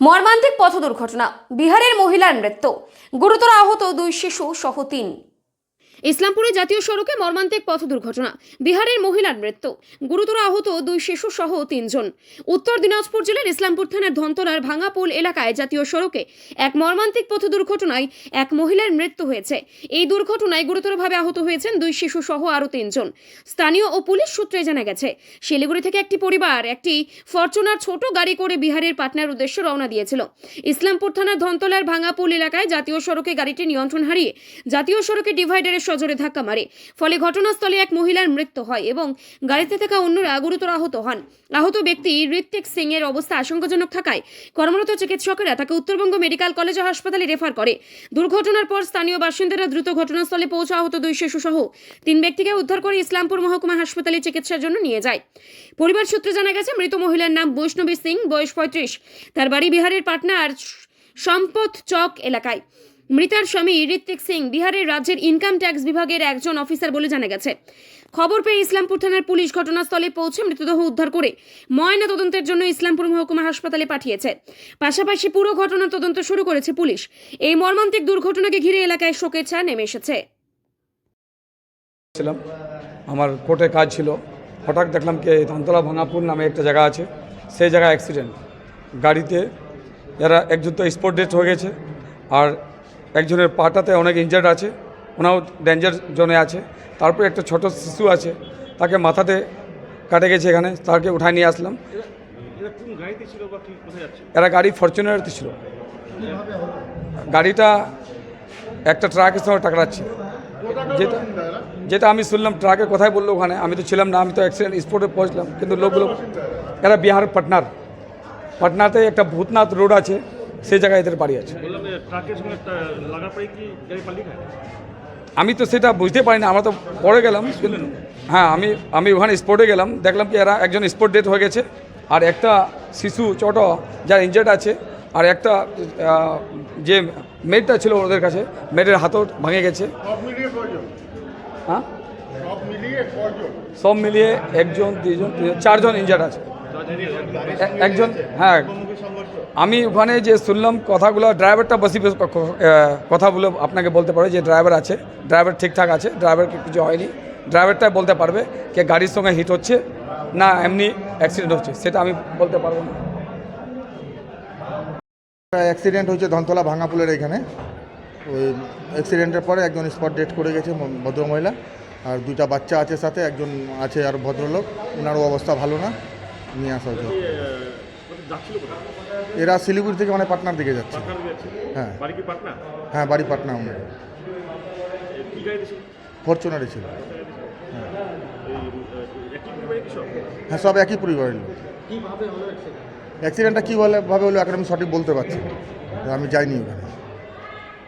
মর্মান্তিক পথ দুর্ঘটনা, বিহারের মহিলার মৃত্যু, গুরুতর আহত 2 শিশু সহ 3। ইসলামপুরে জাতীয় সড়কে মর্মান্তিক পথ দুর্ঘটনা, বিহারের মহিলার মৃত্যু, গুরুতর আহত 2 শিশু সহ 3 জন। উত্তর দিনাজপুর জেলার ইসলামপুর থানার ধনতলার ভাঙাপুল এলাকায় জাতীয় সড়কে এক মর্মান্তিক পথ দুর্ঘটনায় এক মহিলার মৃত্যু হয়েছে। এই দুর্ঘটনায় গুরুতরভাবে আহত হয়েছেন 2 শিশু সহ আরও 3 জন। স্থানীয় ও পুলিশ সূত্রে জানা গেছে, শিলিগুড়ি থেকে একটি পরিবার একটি ফরচুনার ছোট গাড়ি করে বিহারের পাটনার উদ্দেশ্যে রওনা দিয়েছিল। ইসলামপুর থানার ধনতলার ভাঙাপুল এলাকায় জাতীয় সড়কে গাড়িটি নিয়ন্ত্রণ হারিয়ে জাতীয় সড়কে ডিভাইডারের সজোরে ধাক্কা মারে। ফলে ঘটনাস্থলে এক মহিলার মৃত্যু হয় এবং গাড়িতে থাকা অন্যরা গুরুতর আহত হন। আহত ব্যক্তি ঋত্বিক সিং এর অবস্থা আশঙ্কাজনক থাকায় কর্মরত চিকিৎসকেরা তাকে উত্তরবঙ্গ মেডিকেল কলেজ ও হাসপাতালে রেফার করে। দুর্ঘটনার পর স্থানীয় বাসিন্দারা দ্রুত ঘটনাস্থলে পৌঁছে আহত 2 শিশু সহ 3 ব্যক্তিকে উদ্ধার করে ইসলামপুর মহকুমা হাসপাতালে চিকিৎসার জন্য নিয়ে যায়। পরিবার সূত্রে জানা গেছে, মৃত মহিলার নাম বৈষ্ণবী সিং, বয়স 35। তার বাড়ি বিহারের পাটনার সম্পথ চক এলাকায়। মৃতার স্বামী ঋত্বিক সিং বিহারের রাজ্যের ইনকাম ট্যাক্স বিভাগের একজন অফিসার বলে জানা গেছে। খবর পেয়ে ইসলামপুর থানার পুলিশ ঘটনাস্থলে পৌঁছে মৃতদেহ উদ্ধার করে ময়না তদন্তের জন্য ইসলামপুর মহকুমা হাসপাতালে পাঠিয়েছে। পাশাপাশি পুরো ঘটনার তদন্ত শুরু করেছে পুলিশ। এই মর্মান্তিক দুর্ঘটনাকে ঘিরে এলাকায় শোকের ছায়া নেমে এসেছে। আমার কোর্টে কাজ ছিল, হঠাৎ দেখলাম কি ধনতলা ভাঙাপুর নামে একটা জায়গা আছে, সেই জায়গায় অ্যাক্সিডেন্ট। গাড়িতে যারা একজন তো স্পট ডেথ হয়ে গেছে, আর একজনের পাটাতে অনেক ইনজার্ড আছে, ওনাও ডেঞ্জার জোনে আছে। তারপরে একটা ছোট শিশু আছে, তাকে মাথাতে কাটে গেছে, এখানে তাকে উঠায় নিয়ে আসলাম। এরা গাড়ি ফরচুনারতে ছিল। গাড়িটা একটা ট্রাকের সঙ্গে টাকরাচ্ছে, যেটা আমি শুনলাম। ট্রাকে কোথায় বললো ওখানে, আমি তো ছিলাম না, আমি তো অ্যাক্সিডেন্ট স্পটে পৌঁছলাম। কিন্তু লোকগুলো এরা বিহার পাটনাতে একটা ভূতনাথ রোড আছে, সেই জায়গায় এদের বাড়ি আছে। আমি তো সেটা বুঝতে পারি না, আমরা তো পরে গেলাম। কিন্তু হ্যাঁ, আমি ওখানে স্পটে গেলাম, দেখলাম কি এরা একজন স্পট ডেথ হয়ে গেছে, আর একটা শিশু ছোট যার ইনজার্ড আছে, আর একটা যে মেয়েটা ছিল ওদের কাছে, মেয়েটার হাতও ভেঙে গেছে। হ্যাঁ, সব মিলিয়ে 1 জন 2 জন 4 জন ইনজার্ড আছে। একজন, হ্যাঁ, আমি ওখানে যে শুনলাম কথাগুলো, ড্রাইভারটা বসে কথাগুলো আপনাকে বলতে পারবে যে ড্রাইভার আছে, ড্রাইভার ঠিকঠাক আছে, ড্রাইভারকে কিছু হয়নি। ড্রাইভারটাই বলতে পারবে যে গাড়ির সঙ্গে হিট হচ্ছে না এমনি অ্যাক্সিডেন্ট হচ্ছে, সেটা আমি বলতে পারবো না। অ্যাক্সিডেন্ট হয়েছে ধনতলা ভাঙাপুলের এখানে। ওই অ্যাক্সিডেন্টের পরে একজন স্পট ডেথ করে গেছে ভদ্রমহিলা, আর 2টা বাচ্চা আছে সাথে, একজন আছে আর ভদ্রলোক, ওনারও অবস্থা ভালো না, নিয়ে আসা হয়েছে। এরা শিলিগুড়ি থেকে মানে পাটনার দিকে যাচ্ছে। হ্যাঁ, হ্যাঁ, বাড়ি পাটনা। ওনার ফরচুনারে ছিল। হ্যাঁ, সব একই পরিবারের লোক। অ্যাক্সিডেন্টটা কীভাবে হলো এখন আমি সঠিক বলতে পারছি না, আমি যাইনি ওখানে।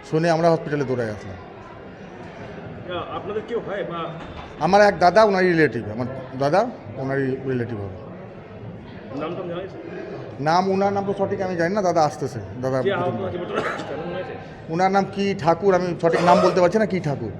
শুনে আমরা হসপিটালে দৌড়ে আসলাম। আমার এক দাদা, ওনারই রিলেটিভ, আমার দাদা ওনারই রিলেটিভ হবে। ওনার নাম তো সঠিক আমি জানি না, দাদা আসতেছে। দাদা ওনার নাম কি ঠাকুর, আমি সঠিক নাম বলতে পারছি না, কি ঠাকুর।